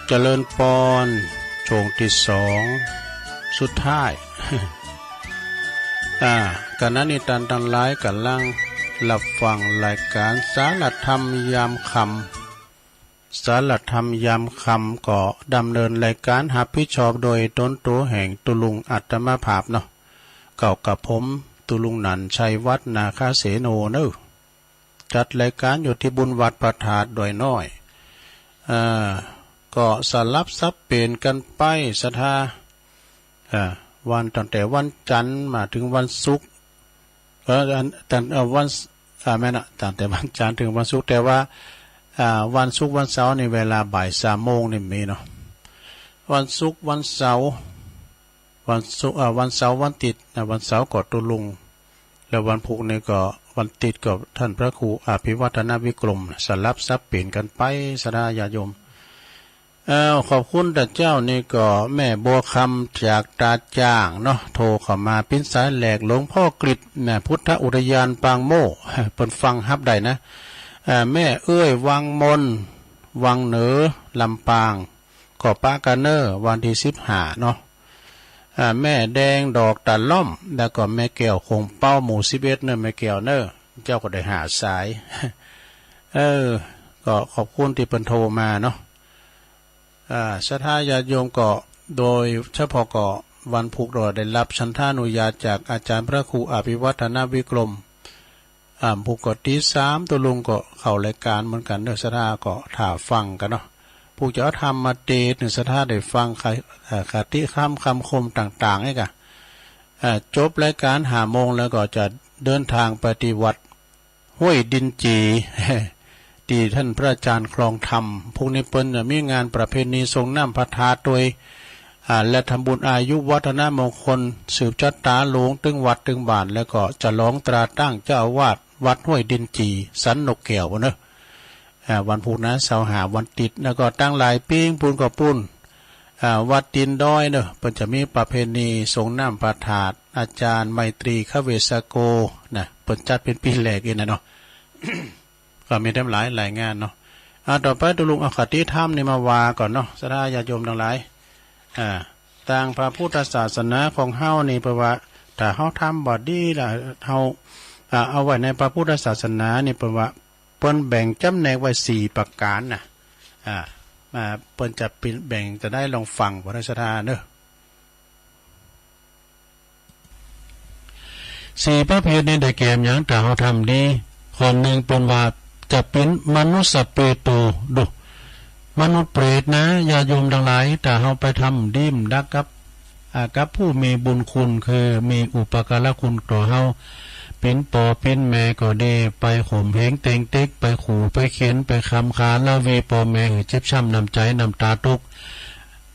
เจริญปอนช่วงที่สองสุดท้ายกันนั้นนิทานทั้งหลายกันลังหลับฟังรายการสารธรรมยามค่ำสารธรรมยามค่ำก็ดำเนินรายการรับผิดชอบโดยต้นตัวแห่งตุลุงอัตมาภาพเนาะเก่ากับผมตุลุงนันชัยวัฒนาคาเสโนเนอะจัดรายการอยู่ที่บุญวัดประทาดโดยน้อยก็สลับซับเปลี่ยนกันไปศรัทธาวันตั้งแต่วันจันทร์มาถึงวันศุกร์วันแม่นะตั้งแต่วันจันทร์ถึงวันศุกร์แต่ว่าวันศุกร์วันเสาร์ในเวลาบ่าย3 โมงนี่มีเนาะวันศุกร์วันเสาร์วันศุกร์วันเสาร์วันติดวันเสาร์ก็ตุลุงแล้ววันพุธนี่ก็วันติดกับท่านพระครูอภิวัฒนวิกรมสลับซับเปลี่ยนกันไปศรัทธาญาติโยมขอบคุณแต่เจ้านี่ก็แม่บัวคำจากตาจ้างเนาะโทรเข้ามาปิ้นสายแหลกหลวงพ่อกฤษแม่พุทธอุทยานปางโม่เปิดฟังฮับได้นะแม่เอ้ยวังมนวังเหนือลำปางก็ปากันเนอร์วันที่15เนาะแม่แดงดอกตะล่อมแล้วก็แม่แก้วคงเป้าหมู่11เนอแม่แก้วเนอเจ้าก็ได้หาสายก็ขอบคุณที่เพิ่นโทรมาเนาะศรัทธาญาติโยมก็โดยเฉพาะก็วันพุธเราได้รับฉันทานุญาตจากอาจารย์พระครูอภิวัฒนวิกรมพุธก็ตี3ตัวลุงก็เข้ารายการเหมือนกันเด้อศรัทธาก็ถ่าฟังกันเนาะผู้จะทำมาเตหนึ่งศรัทธาได้ฟังคติคำคมต่างๆให้กันจบรายการ5 โมงแล้วก็จะเดินทางปฏิวัติห้วยดินจีที่ท่านพระอาจารย์คลองธรรมพวกนี้เปิ้นมีงานประเพณีทรงน้ำพระธาตุโดยและทำบุญอายุวัฒนมงคลสืบชะตาหลวงตึงวัดตึงบ้านแล้วก็จะร้องตราตั้งเจ้าอาวาสวัดห้วยดินจีสันนกแก้วเนอะวันพุธนะเสาร์หาวันติดแล้วก็ตั้งหลายปิ้งปูนกับปูนวัดดินด้อยเนอะเปิ้นจะมีประเพณีทรงน้ำพระธาตุอาจารย์ไมตรีขเวสโกนะเปิ้นจัดเป็นปีแรกเองนะเนาะ ก็มีทั้งหลายงานเนาะต่อไปตุลุงเอาคติธรรมนี่มาวาก่อนเนาะศรัทธาญาติโยมทั้งหลายต่างพระพุทธศาสนาของเฮานี่เพราะว่าถ้าเฮาทำบ่ดีล่ะเฮาเอาไว้ในพระพุทธศาสนานี่เพราะว่าเปิ้นแบ่งจำแนกไว้4ประการน่ะเปิ้นจะแบ่งจะได้ลองฟังบ่ได้ศรัทธาเด้อ4ประเภทนี้ได้แก่หยังถ้าเฮาทำดีคนหนึ่งเป็นว่าจะเป็นมนุษย์เปรตดูมนุษย์เปรตนะญาโยมทั้งหลายแต่เฮาไปทำดิ้มดักกับผู้มีบุญคุณคือมีอุปการะคุณต่อเฮาเป็นปอเป็นแม่ก็ได้ไปข่มเหงเต็งเต็กไปขู่ไปเขียนไปคำคาละวีปอแม่เจ็บช้ำน้ำใจน้ำตาทุก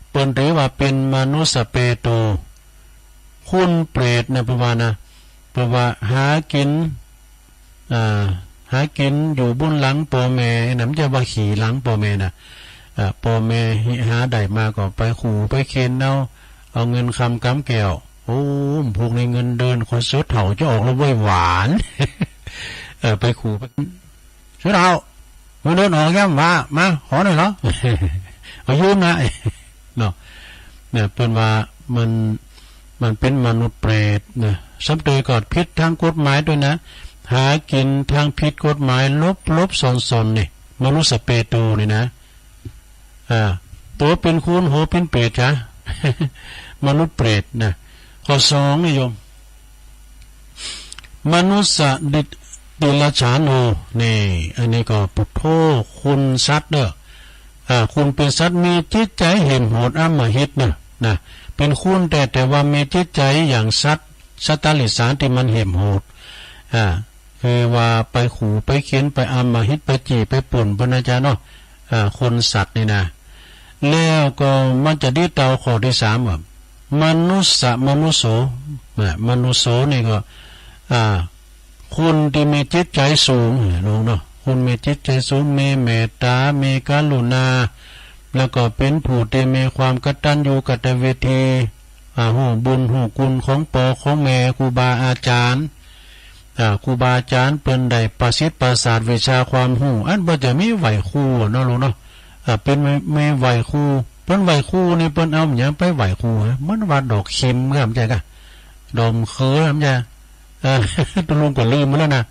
เปิ้นถือว่าเป็นมนุษย์เปรตคุณเปรตนะประมาณนะเพราะว่าหากินอยู่บุญหลังพ่อแม่น้ำจะว่าขี่หลังพ่อแม่นะพ่อแม่หาได้มาก็ไปขู่ไปเค้นเอาเงินคำกำแก้วโอ้พวกนี้เงินเดินคนสุดเถ่าจะออกแล้วไว้หวานไปขู่ไปสุดเถ่าเงินเดินออกแก้มมาขอหน่อยเหรอเอายืมนะเนาะเนี่ยเป็นว่ามันเป็นมนุษย์เปรตนะสัมเตยกอดพิษทางกฎหมายด้วยนะหากินทางผิดกฎหมายลบซนนี่มนุษย์เปรตนี่นะตัวเป็นคูณโหเป็นเปรตจ้ะ มนุษย์เปรตนะข้อ2นี่โยมมนุษย์ดิลฉานนี่อันนี้ก็ปุถโธคุณสัตว์เด้อคุณเป็นสัตว์มีจิตใจเห็นโหดอำมหิตนะเป็นคุณแต่ว่ามีจิตใจอย่างสัตว์ลิสานที่มันเห็นโหดคือว่าไปขู่ไปเขียนไปอำมหิตไปจีไปป่นพระนาจารย์เนาะคนสัตว์นี่นะแล้วก็มันจะได้เตาข้อที่3ว่ามนุษย์มนุโสนี่ก็คุณที่มีจิตใจสูงลงเนาะคุณมีจิตใจสูงมีเมตตามีกรุณาแล้วก็เป็นผู้ที่มีความกตัญญูกตเวทีหูบุญหูคุณของพ่อของแม่ครูบาอาจารย์ครูบาอาจารย์เปิ้นได้ประสิทธิ์ประสาทวิชาความหูอันบ่จะมีไหวคู่เนาะลูกเนาะ เป็นไม่ไหวครูเปิ้นไหวครูนี่เปิ้นเอาอย่างไปไหวครูมันว่าดอกเข็มครับใจกะดอกเคยครับใจตกลงก็ลืมมาแล้วนะ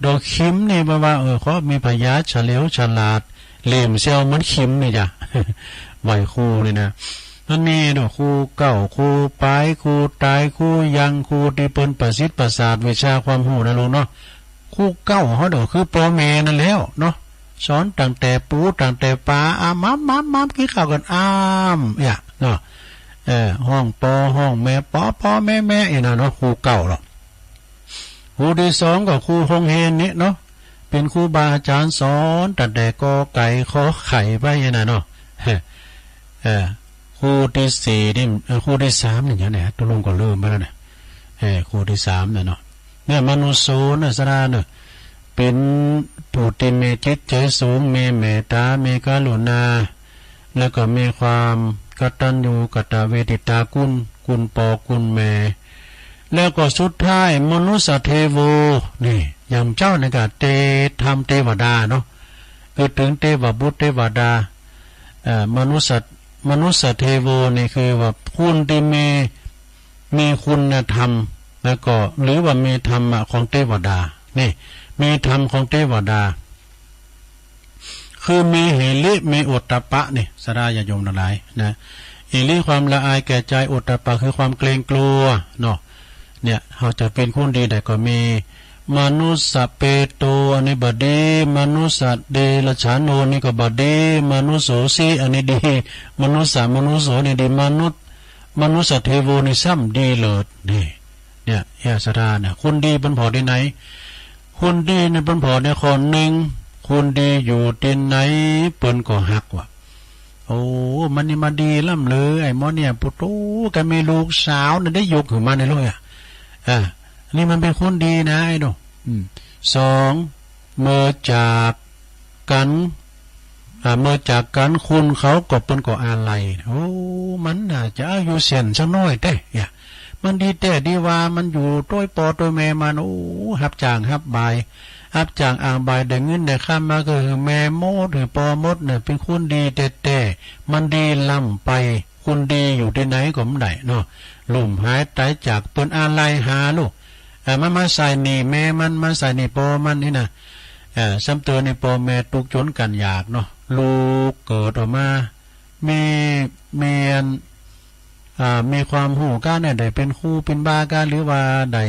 ดอกเข็มนี่แปลว่าเขามีพยาเฉลียวฉลาดเหลี่ยมเซลมันเข็มนี่จ้ะไหวครูนี่นะมันมีดอกครูเก่าครูปลายครูตายครูยังครูที่เปิ้นประสิทธิ์ประสาทวิชาความรู้นะลุงเนาะครูเก่าเขาดอกคือพ่อแม่นั่นแล้วเนาะสอนตั้งแต่ปูตั้งแต่ปลามัมกินข้าวกันเนี่ยเนาะห้องปอห้องแม่ปอแม่นะเนาะครูเก่าหรอกครูที่สองก็ครูฮงเฮนนี่เนาะเป็นครูบาอาจารย์สอนตั้งแต่กอไก่ขอไข่ไปนะเนาะครูที่สี่นี่ครูที่สามนี่อย่างไหนตัวลงก็เริ่มมาแล้วเนี่ยครูที่สามเนี่ยเนาะเนี่ยมนุษย์โซนสราเนี่ยเป็นผู้ที่มีจิตใจสูงมีเมตตามีกรุณาแล้วก็มีความกตัญญูกตเวทิตาคุณปอคุณแม่แล้วก็สุดท้ายมนุษย์เทโวนี่อย่างเจ้าในกะเตธรรมเทวดาเนาะคือถึงเทวบุตรเทวดามนุษย์เทโวนี่คือว่าคุณที่มีคุณธรรมแล้วก็หรือว่ามีธรรมของเทวดานี่มีธรรมของเทวดาคือมีหิริมีโอตตัปปะนี่สดาญาโยมทั้งหลายนะหิริความละอายแก่ใจโอตตัปปะคือความเกรงกลัวเนาะเนี่ยเขาจะเป็นคนดีแต่ก็มีมนุษย์เปโตอันนี้บดีมนุษย์เดรัจฉานโนนี่ก็บดีมนุษย์โสสีอันนี้ดีมนุษย์โสนี่ดีมนุษย์เทโวนี่ซ้ำดีเลิศนี่เนี่ยยาสดาเนี่ยคนดีบรรพอได้ไหนคนดีในบรรพอในคนหนึ่งคนดีอยู่ที่ไหนเปิ้นก็หักว่ะโอ้มันนี่มาดีล่ำเลยไอ้หมอเนี่ยปุตุกันมีลูกสาวเนี่ยได้ยกขึ้นมาในโลกนี่มันเป็นคนดีนะไอ้ดูสองเมื่อจากกันคุณเขาก็เปิ้นก็อะไรโอ้มันน่าจะอายุเสียนสักน้อยได้เนี่ยมันดีแต่ดีว่ามันอยู่ต้วยปอต้วยแม่มันโอ้หับจางหับบายอ่างบายได้เงินได้ข้ามมาก็คือแม่มดหรือปอมดเนี่ยเป็นคนดีแต่มันดีล้ำไปคนดีอยู่ที่ไหนก็ไม่ได้เนาะลุ่มหายตายจากเปิ้นอะไรหาลูกมันมาใส่นี่แม่มันมาใส่นี่ปอมันนี่นะซ้ำเตือนในปอแม่ตุกจนกันอยากเนาะลูกเกิดออกมามีความหูก้าเนี่ยได้เป็นครูเป็นบาการหรือว่าได้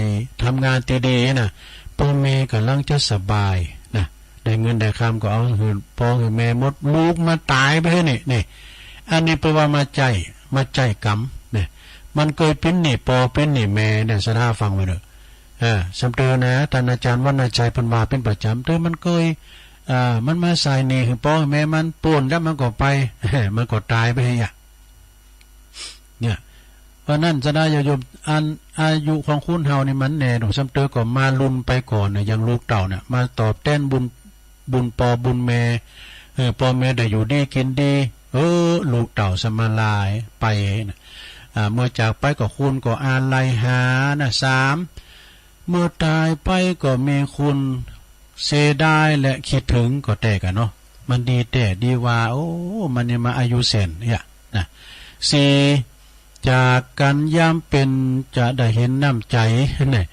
ทำงานดีๆนะพ่อแม่กำลังจะสบายนะได้เงินได้คำก็เอาหืนพ่อหืนแม่มดลูกมาตายไปนี่อันนี้แปลว่ามาใจกรรมเนี่ยมันเคยเป็นนี่ปอเป็นนี่แม่เนี่ยสนาฟังไว้เด้อสำเตือนนะท่านอาจารย์วรรณชัยพันวาเป็นประจำเตือนมันเคยมันมาใส่นี่คือพ่อแม่มันป่วนแล้วมันก็ไปมันก็ตายไปเนี่ยเพราะนั่นจะได้โยมอายุของคุณเฮานี่มันแน่หนูซ้ำเตอก็มาลุนไปก่อนเนี่ยอย่างลูกเต่าเนี่ยมาตอบแทนบุญปอบุญแม่ปอแม่ได้อยู่ดีกินดีลูกเต่าสมาลายไปนะเมื่อจากไปก็คุณก็อาลัยหานะสามเมื่อตายไปก็มีคุณเสียดายและคิดถึงก็แต่กันเนาะมันดีแต่ดีว่าโอ้มันเนี่ยมาอายุเซนเนี่ยนะสี่จากการย่ำเป็นจะได้เห็นน้ำใจเนี่ย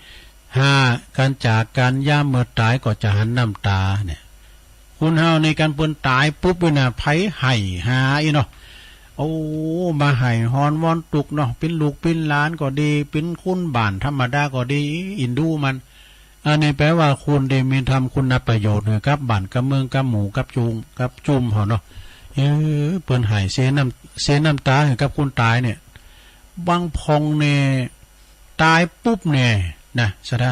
ห้าการจากการย่ำเมื่อตายก็จะหันน้ำตาเนี่ยคุณเฮาในการเปิ้นตายปุ๊บเวน่ะไผให้หาอีเนาะโอ้มาให้ฮอนวอนตุกเนาะเป็นลูกเป็นหลานก็ดีเป็นคุณบ้านธรรมดาก็ดีอินดูมันอันนี้แปลว่าคุณได้มีทำคุณประโยชน์กับบ้านกับเมืองกับหมู่กับจุมเฮาเนาะเปิ้นให้เสียน้ำตาให้กับคุณตายเนี่ยบางพองเนี่ยตายปุ๊บเนี่ยนะสะดา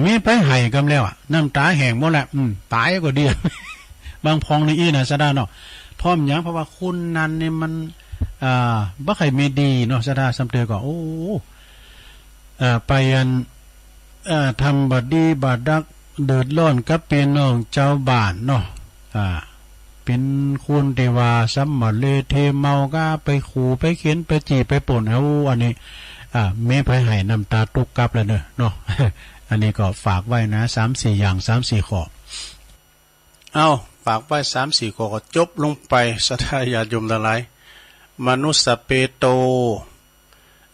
มีไปให้กันแล้วน้ำตาแห้งหมดแล้วตายก็ดีบางพองนี่นะสะดาเนาะพร้อมอย่างเพราะว่าคุณนั้นเนี่ยมันบ่ใครมีดีเนาะสะดาสำเตือก็โอ้ไปทำบดีบาดักเดือดร้อนกับเป็นน้องเจ้าบ้านเนาะเป็นคุณเทวาซัมมาเลเทเมาก็ไปขู่ไปเขียนไปจีไปป่นเอาอันนี้เมฆไปให้น้ำตาตุกกลับแล้วเนาะอันนี้ก็ฝากไว้นะ3-4 อย่าง3-4 ข้อเอา ฝากไว้3-4 ข้อก็จบลงไปศรัทธาญาติโยมทั้งหลายมนุสสเปโต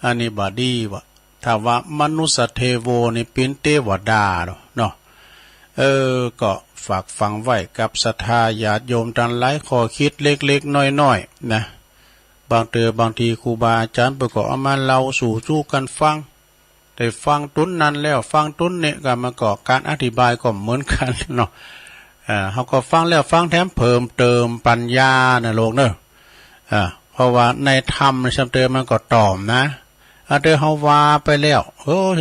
อันนี้บาดีวะถ้าว่ามนุสสเทโวนี่เป็นเทวดาเนาะก็ฝากฟังไว้กับศรัทธาญาติโยมทั้งหลายข้อคิดเล็กๆน้อยๆนะบางทีครูบาอาจารย์เปิ่นก็เอามาเล่าสู่กันฟังแต่ฟังตุ้นนั้นแล้วฟังตุ้นเนี่ยก็มาก็การอธิบายก็เหมือนกันเนาะเขาก็ฟังแล้วฟังแถมเพิ่มเติมปัญญานะโลกเนอะเพราะว่าในธรรมในชัมเตอมันก็ตอมนะเดี๋ยวเขาว่าไปแล้ว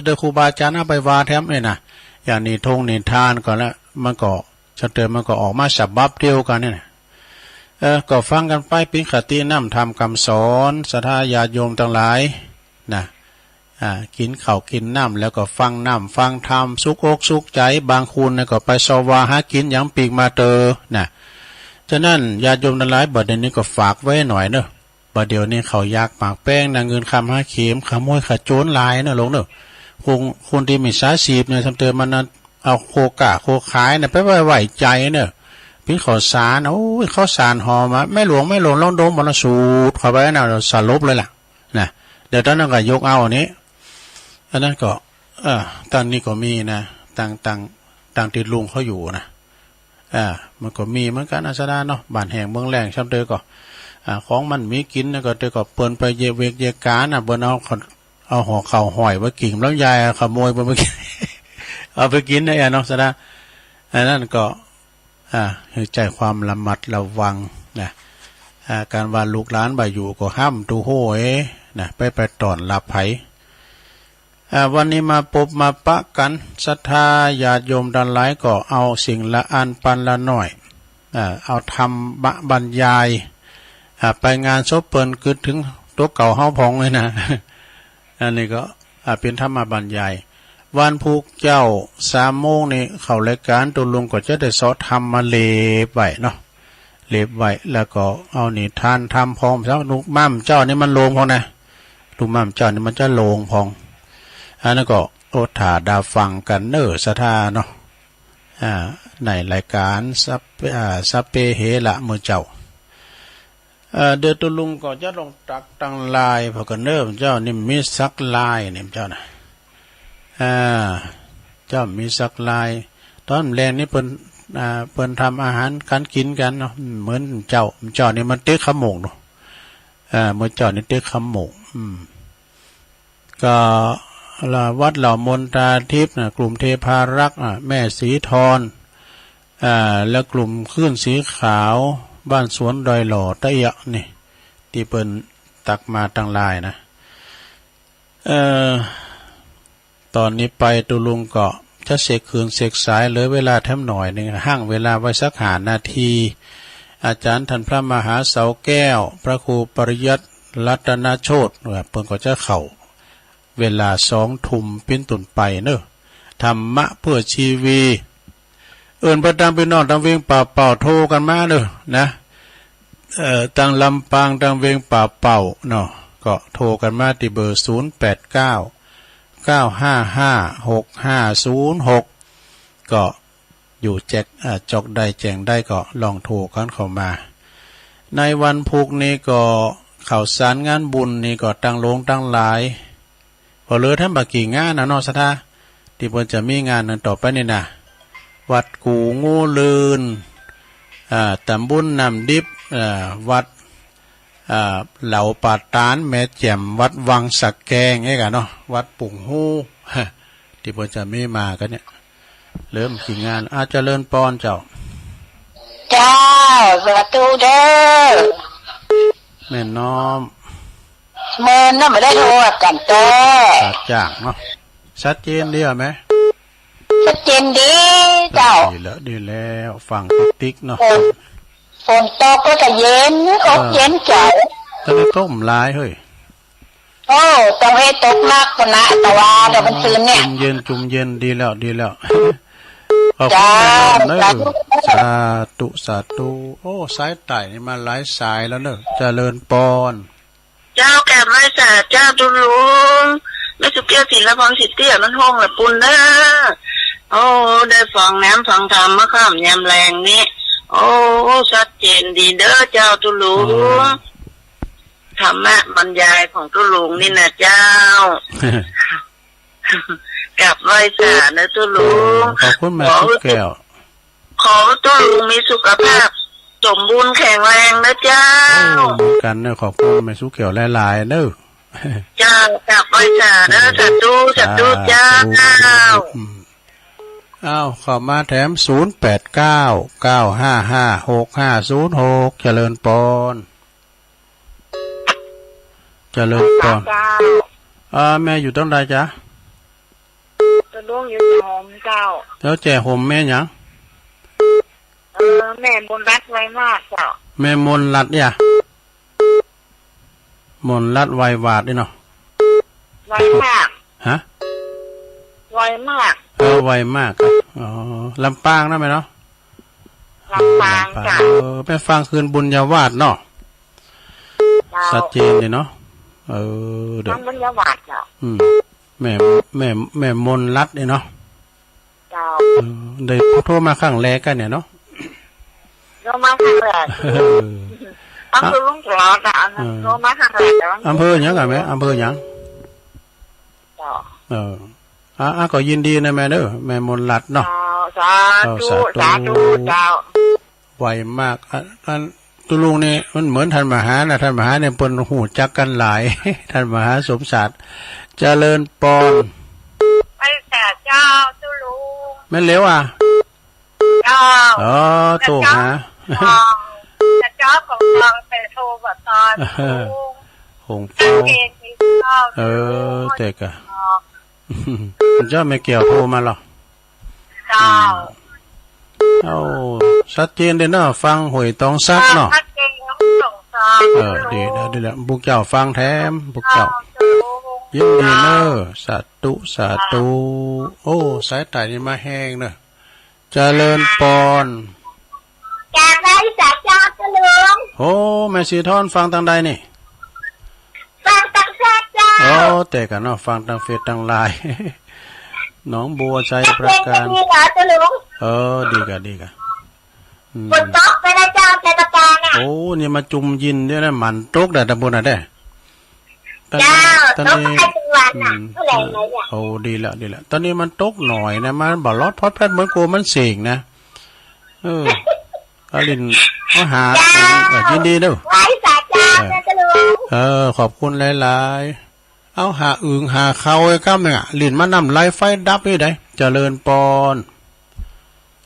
เดี๋ยวครูบาอาจารย์เอาไปว่าแถมเลยนะอย่างนี้ทงนิทานก่อนแล้วมันก็ชัมเตอมันก็ออกมาฉบับเดียวกันเนี่ยก็ฟังกันไปเป็นคตินำทำคำสอนศรัทธาญาติโยมทั้งหลายนะกินข้าวกินน้ำแล้วก็ฟังน้ำฟังธรรมสุกอกสุกใจบางคนเนี่ยก็ไปสวาหากินอย่างปีกมาเตอนะฉะนั้นญาติโยมทั้งหลายบัดนี้ก็ฝากไว้หน่อยเนอะบัดเดี๋ยวนี้เขายากปากแป้งนางเงินคำหาเข็มขโมยขโจรลายเนอะลงเนอะคนที่มีสาสีบเนี่ยทำเตือนมันเอาโคกะโคขายเนี่ยไปไหวใจเนอะพี่ข้าวสารข้าวสารหอมาไม่หลวงลองดมบรรสูตรเข้าไปนะเราสลบเลยล่ะนะเดี๋ยวตอนนั้นก็ยกเอาอันนี้อันนั้นก็ตอนนี้ก็มีนะต่างติดลุงเขาอยู่นะมันก็มีเหมือนกันอาสนะเนาะบ้านแห่งเมืองแรงช่ำเตอก็ของมันมีกินนะก็เตอก็เปินไปเยเวกเยกานะเบิ้นเอาห่อเข่าห่อยไว้กิ่งแล้วยายขโมยไปเมื่อกี้เอาไปกินได้เนาะสนะอันนั้นก็ใจความระมัดระวังนะการว่าลูกหลานบ่อยู่ก็ห้ามตูโห้นะไปตอนรับไผวันนี้มาพบมาปะกันศรัทธาญาติโยมดันหลายก็เอาสิ่งละอันปันละหน่อยเอาทำบรรยายไปงานศพเปิ้นคือถึงตัวเก่าเฮาพองเลยนะอันนี้ก็เป็นธรรมบรรยายวันพุกเจ้า3 โมงนี่เข้ารายการตัวลุงก็จะได้สอนทำมาเล็บไว้เนาะเล็บไว้แล้วก็เอานี่ทานทำพองซะลูกม่ามเจ้านี่มันโลงพองนะลูกม่ามเจ้านี่มันจะโลงพองอันนั้นก็โอถาดาฟังกันเนอศรัทธาเนาะในรายการซับเปเฮละมือเจ้าเดือตัวลุงก็จะลงตักตั้งลายพอกันเนอเจ้านี่มีสักลายนี่เจ้านะเจ้ามีสักลายตอนแรงนี่เปิ้นทำอาหารกันกินกันเนาะเหมือนเจ้านี่มันเต๊กขมงเนาะเมื่อเจ้านี่เต๊กขมงก็วัดเหล่ามนตราทิพย์นะกลุ่มเทพารักษ์แม่สีทรแล้วกลุ่มคลื่นสีขาวบ้านสวนดอยหล่อตะเยะนี่ที่เปิ้นตักมาตั้งลายนะตอนนี้ไปตุลุงก็จะเสกคืนเสกสายเหลือเวลาแถมหน่อยนึงห้างเวลาไว้สัก5 นาทีอาจารย์ท่านพระมหาเสาแก้วพระครูปริยัติรัตนโชติเพิ่นก็จะเข้าเวลา20 ทุ่มเป็นต้นไปเนอะธรรมะเพื่อชีวีประดังไปนอนตั้งเวงป่าเป่าโทรกันมาเนอะนะตั้งลำปางตั้งเวงป่าเป่าเนาะก็โทรกันมาที่เบอร์089-955-6506ก็อยู่จอกได้แจงได้ก็ลองโทรกันเข้ามาในวันพุกนี้ก็ข่าวสารงานบุญนี่ก็ตั้งโรงตั้งหลายพอเหลือท่านบักกี่งานนะเนาะศรัทธาที่เพิ่นจะมีงานนั้นต่อไปนี่นะวัดกูงูลืนตำบลน้ำดิบวัดเหล่าปาตานแม่แจ่มวัดวังสักแกงไงกันเนาะวัดปุ่งหูที่เพิ่นจะมีมากันเนี่ยเริ่มกี่งานอาจจะเลิ่นปอนเจ้าสาธุเด้อแม่น้อมเมินน่ะไม่ได้โทรกันเต้สัดจ้างเนาะชัดเจนดีไหมชัดเจนดีเจ้าดีแล้วฟังติ๊กเนาะฝนตกก็จะเย็นอกเย็นเจ้าจะได้ต้มลายเฮ้ยต้องให้ตกนักคนนะแต่ว่าเดี๋ยวมันตื่นเนี่ยจุ่มเย็นดีแล้วขอบคุณเนอะสาธุสายไต่นี่มาหลายสายแล้วเนอะเจริญปอนเจ้าแก่ไม่สาเจ้าตุลุงไม่สุเกี่ยวศิลปศิษย์เตี้ยมันห้องแบบปุ่นเนอะได้ฟังน้ำฟังธรรมมะข้ามยามแรงนี่ โอ้ชัดเจนดีเด้อเจ้าตุลุงธรรมะบรรยายของตุลุงนี่นะเจ้า กับไหว้สานะตุลุง ขอบคุณแม่ทุกแก้วขอตุลุงมีสุขภาพสมบูรณ์แข็งแรงนะเจ้าเหมือนกันเนอะขอบคุณแม่ทุกแก้วหลายๆเนอะเจ้ากับไหว้สานะสาธุสาธุเจ้าอ้าวขอมาแถม0899555656เจริญปอนเจริญปอนแม่อยู่ตรงใดจ๊ะจะล่วงอยู่หอมเจ้าแล้วแจ่ห่มแม่หยังแม่มนรัดไว้มากเจ้าแม่มนรัดเนี่ยมนรัดไววาดด้วยเนาะไวมากฮะไวมากไวมากอ๋อลำปางนะแม่เนาะลำปางจ้ะไปฟังคืนบุญญาวาสเนาะชัดเจนเลยเนาะเดี๋ยวบุญญาวาสเจ้าแม่มนรัดเนี่ยเนาะเจ้าได้โทรมาข้างแรกกันเนี่ยเนาะโทรมาข้างแรกอำเภอลุงกรอจ้ะโทรมาข้างแรกอำเภอหยังไงแม่อำเภอหยังเจ้าก็ยินดีนะแม่เด้อแม่มนรัดเนาะสาธุสาธุเจ้าไวมากอันตุลุงนี่มันเหมือนท่านมหานะท่านมหาเนี่ยเปิ้นหูจักกันหลายท่านมหาสมศักดิ์เจริญปอนไปแต่เจ้าตุลุงแม่เลี้ยวเจ้าโตหาจะเจ้าของเราไปโทรบัตรตอนหงเป้าเด็กอะเจ้าไม่เกี่ยวโทรมาหรอกเจ้าชัดเจนเลยเนาะฟังหวยตองซักเนาะดีแล้วบุกเจ้าฟังแถมบุกเจ้ายินดีเนอะสาธุโอ้สายตานี่มาแห้งเนอะเจริญปอนจากไหนจากเจ้าเจริญโอ้แม่สีทอนฟังทางใดนี่ฟังทางเฟซเจ้าแต่กันเนาะฟังทางเฟซทางไลน์น้องบัวใจประการดีกันบนโต๊ะไปนะเจ้าใจประการเนี่ยโอ้นี่มาจุ่มยินด้วยนะมันโต๊ะแต่ตะบนน่ะได้เจ้าโต๊ะใครเป็นวันน่ะเท่าไหร่เนี่ยโอ้ดีละตอนนี้มันโต๊ะหน่อยนะมันบ่ลอดพอดแพทเหมือนกูมันเสียงนะอลินมาหายินดีเด้อไว้สาจ้าจะรู้ขอบคุณหลายๆเอาหาอึ่งหาเขาไอ้ก้ามเนี่ยลินมานำไล่ไฟดับนี่ได้เจริญปอน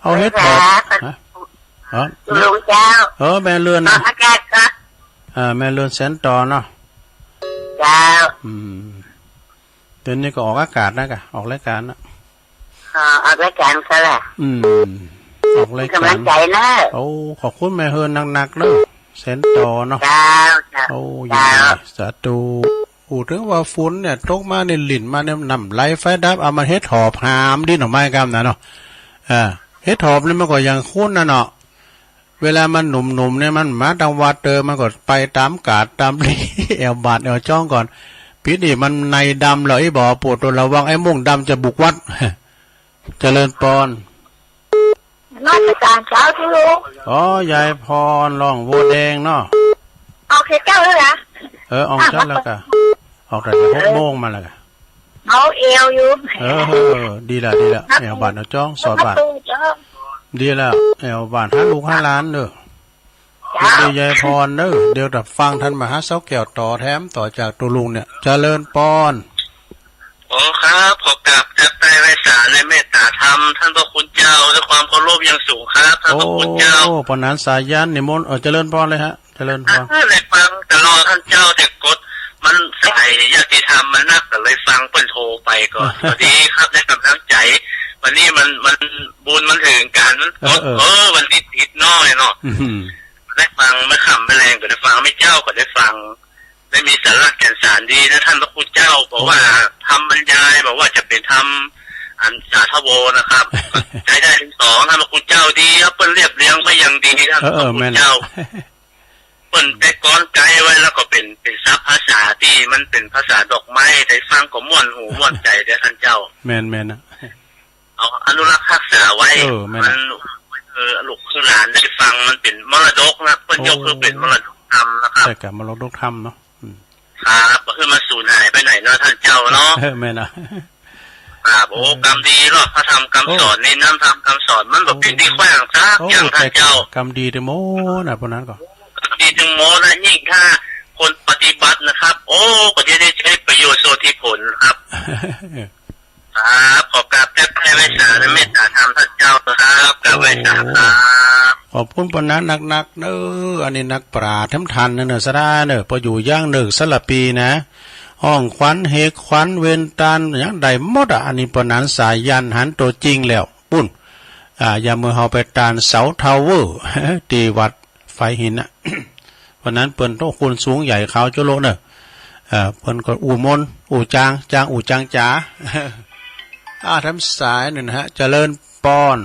เอาเฮ็ดถอดลุงเจ้าแม่เรือนนะอากาศก็แม่เรือนแสนต่อเนาะเจ้าเดี๋ยวนี้ก็ออกอากาศนะกะออกรายการนะออกรายการก็แหละออกรายการกำลังใจนะขอบคุณแม่เฮือนหนักๆเนาะแสนต่อเนาะเจ้าสาธุถึงว่าฝุ่นเนี่ยตกมาในลิ่นมาเนี่ยนำไล่ไฟดับเอามาเฮ็ดหอบหามดินออกมากันนะเนาะเฮ็ดหอบนี่มันก็ยังคุ้นนะเนาะเวลามันหนุ่มๆเนี่ยมันมาตามวัดมันก็ไปตามกาดตามลีแอวบาดแอวจ้องก่อนพี่นี่มันในดำเลยบ่ปวดตัวระวังไอ้ม่วงดำจะบุกวัดเจริญปอนมาจากการเช้าที่ลุงยายพรร้องโวแดงเนาะออกเจ้าแล้วเหรอออกเจ้าแล้วกะออกแต่6 โมงมาแล้วกะเอาเอวอยู่ดีละแอวบาดแอวจ้องสอดบาดดีแล้วแอวบาดหาลูกหาล้านเด้อดียายพรเด้อเดี๋ยวดับฟังท่านมหาเสาแก้วต่อแถมต่อจากตัวลุงเนี่ยเจริญปอนครับขอกราบจับใต้ไว้สารในเมตตาธรรมท่านพระคุณเจ้าด้วยความเคารพอย่างสูงครับท่านพระคุณเจ้าปนันสายันนิมนต์เจริญพรเลยฮะเจริญพรได้ฟังแต่รอท่านเจ้าแต่กดมันใส่ญาติธรรมมันนักแต่เลยฟังเปิ้นโทรไปก่อนสวัสดีครับได้กำลังใจวันนี้มันบุญมันถึงการมันวันติดน้อยเนาะได้ฟังไม่ขำไม่แรงก็ได้ฟังไม่เจ้าก็ได้ฟังได้มีสาระแก่นสารดีนะท่านพระคุณเจ้าบอกว่าทำบรรยายบอกว่าจะเป็นทำอันสาธโวนะครับใช้ได้ถึง2ท่านพระคุณเจ้าดีครับเปิ้นเรียบเรียงไปอย่างดีท่านพระคุณเจ้าเปิ้นแต่ก้อนไกลไว้แล้วก็เป็นซับภาษาที่มันเป็นภาษาดอกไม้ได้ฟังก็ม่วนหูม่วนใจได้ท่านเจ้าแม่นนะเอาอนุรักษ์รักษาไว้มัน ลูกคือหลานได้ฟังมันเป็นมรดกนะเพิ่นยกคือเป็นมรดกธรรมนะครับใช่กับมรดกธรรมเนาะครับก็คือมาสูญหายไปไหนเนาะท่านเจ้าเนาะแม่นะครับโอ้กรรมดีเนาะพระธรรมคำสอนในน้ำธรรมคำสอนมันแบบเป็นที่แขวงซะอย่างท่านเจ้ากรรมดีถึงโมนะพวกนั้นก็กรรมดีถึงโมนะยิ่งถ้าคนปฏิบัตินะครับโอ้ก็จะได้ใช้ประโยชน์โสติผลครับครับขอบกราบแท้ไว้สาและเมตตาธรรมท่านเจ้าครับกราบไว้สาครับขอบคุณปนักนักเนออันนี้นักปราชญ์ทั้งทันเนอสระเนอพออยู่ย่างหนึ่งสละปีนะห้องขวัญเฮกขวัญเวนตานอย่างใดหมดอันนี้ปนันสายยันหันตัวจริงแล้วปุ่นอย่าเมื่อเฮาไปตานเสาทาวเวอร์ตีวัดไฟหินวันนั้นเปิ้นต้องคุณสูงใหญ่เขาจุโลเนอเปิ้นก็อู่มนอู่จางอู่จางจ๋าทำสายหนึ่งฮะเจริญปอน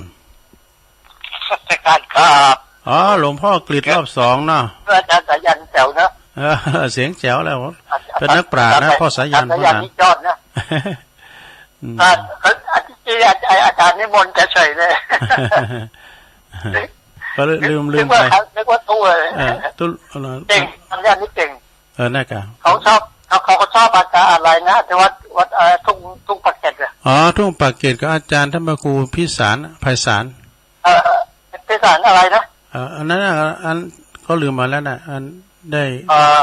การครับหลวงพ่อกฤษรอบ2เนาะอาจารย์สายันแจ๋วนะเสียงแจ๋วแล้วเป็นนักปราชญ์นะพ่อสายันพ่อนั้นยอดนะอาจารย์นิมนต์แกเฉยเลยก็ลืมไปนึกว่าตู้เลยเก่งอาจารย์นี่เก่งน่ากะเขาชอบอาจารย์อะไรนะแต่วัดทุ่งปากเกร็ดทุ่งปากเกร็ดก็อาจารย์ท่านพระครูพิสารไพศาลพิสารอะไรนะอันนั้นอันก็ลืมมาแล้วนะอันได้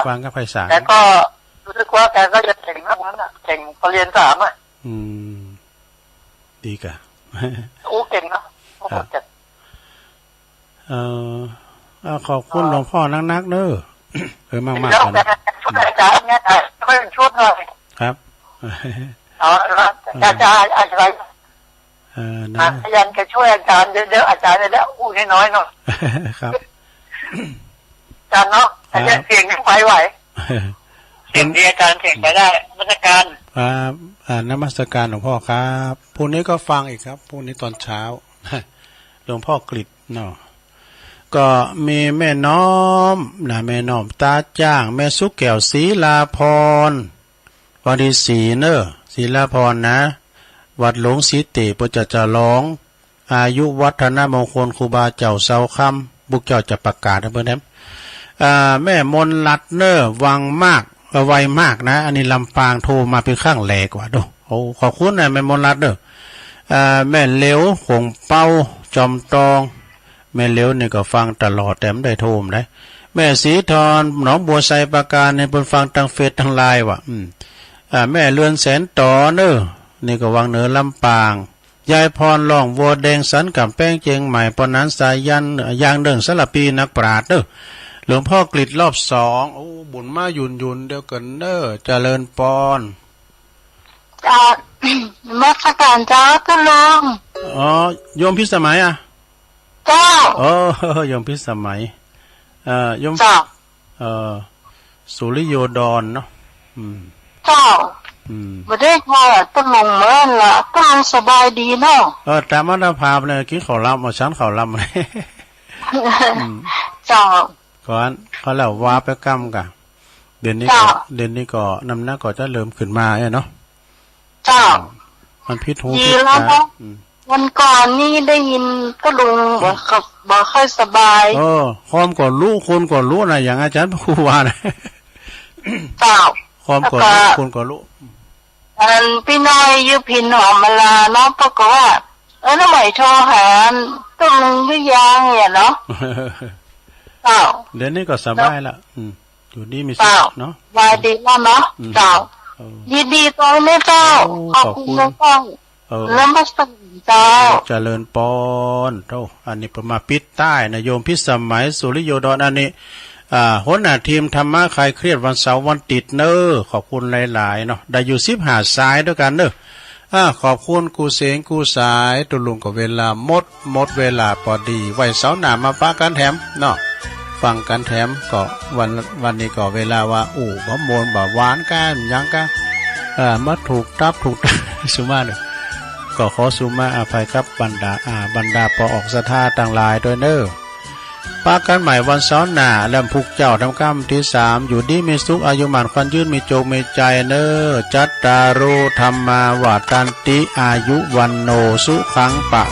ฟังกับไพศาลแกก็รู้สึกว่าแกก็จะเก่งมากนั้นอ่ะเก่งปรริญญา3ดีกะเก่งนะขอบคุณหลวงพ่อนักเด้อมากๆนะอาจารย์เนี่ยค่อยชุดหน่อยครับอาจารย์อะไรอาจารย์แกช่วยอาจารย์เยอะๆอาจารย์ได้แล้วอู้น้อยๆหน่อยครับอาจารย์เนาะอาจารย์เสียงยังไปไหวเสียงดีอาจารย์เสียงไปได้นมัสการนมัสการหลวงพ่อครับพรุ่งนี้ก็ฟังอีกครับพรุ่งนี้ตอนเช้าหลวงพ่อกฤษเนาะก็มีแม่น้อมแม่น้อมตาจ้างแม่สุกแก้วศรีลาพรวันที่4เนอะศรีลาพรนะวัดหลวงศรีเตปจะร้องอายุวัฒนมงคลครูบาเจ้าเสาคำบุกเจ้าจะประกาศนะเพื่อนแม่มนลัดเนอวังมากไวมากนะอันนี้ลำปางโทรมาเป็นข้างแหลกว่าดูขอบคุณนะแม่มนลัดเนอแม่เหลวหงเป้าจอมตองแม่เหลวนี่ก็ฟังตลอดแต่ไม่ได้โทรมได้แม่สีทอนหนองบัวไซประการในบนฟังทางเฟซทางไลน์ว่ะแม่เลือนแสนต่อเนอนี่ก็วังเหนือลำปางยายพรล่องวัวแดงสันกับแป้งเจียงใหม่ปนันสายยันยางเดิงสลับปีนักปราชญ์เนอหลวงพ่อกฤษรอบ2บุญมายุนเดียวกันเนอเจริญปอนจากมัสการเจ้าตุลงโยมพิสมัยเจ้าโยมพิสมัยโยมสุริโยดรเนาะเจ้าไม่ได้พอตุลงเมื่อละตุลงสบายดีเนาะแต่มันภาพเนี่ยกินข้าวลำมาชั้นข้าวลำเลยเจ้าก่อนเขาแล้วว่าไปกำกันเดือนนี้ก็น้ำหนักก็จะเริ่มขึ้นมาเนาะเจ้ามันพิษหูพิษตาวันก่อนนี่ได้ยินก็ลุงบอกค่อยสบายความก่อนรู้คนก่อนรู้นะอย่างอาจารย์ครูว่านะเจ้าความก่อนรู้คนก่อนรู้พี่น้อยยืพินหอมมาลาเนาะปรากฏว่าน้ำใหม่โทรหาก็ลุงก็ยังเนี่ยเนาะเดี๋ยวนี้ก็สบายละอยู่ดีมีสุขเนาะวายดีแล้วเนาะเจ้ายินดีตรงนี้เจ้าขอบคุณน้องแล้วมาสั่งเจ้าเจริญปอนเท่าอันนี้ประมาปิดใต้นะโยมพิสมัยสุริโยดรอันนี้หัวหน้าทีมธรรมะใครเครียดวันเสาร์วันติดเนอขอบคุณหลายๆเนาะได้อยู่15สายด้วยกันเนอขอบคุณกูเสียงกูสายตุลุงกับเวลาหมดเวลาพอดีไว้เสาร์หน้ามาปะกันแถมเนาะฟังกันแถมก็วันนี้ก็เวลาว่าบ่มนบ่หวานกันยังกันมาถูกทับสุมาเลยก็ขอสุมาอภัยครับบรรดาปออกศรัทธาต่างหลายด้วยเนอปากันใหม่วันเสาร์หน้าแลมพุกเจ้าทำกรรมที่3อยู่ดีมีสุขอายุหมันควันยืนมีโจมีใจเนอจัตตารุธรรมาวาตันติอายุวันโนสุขังปะ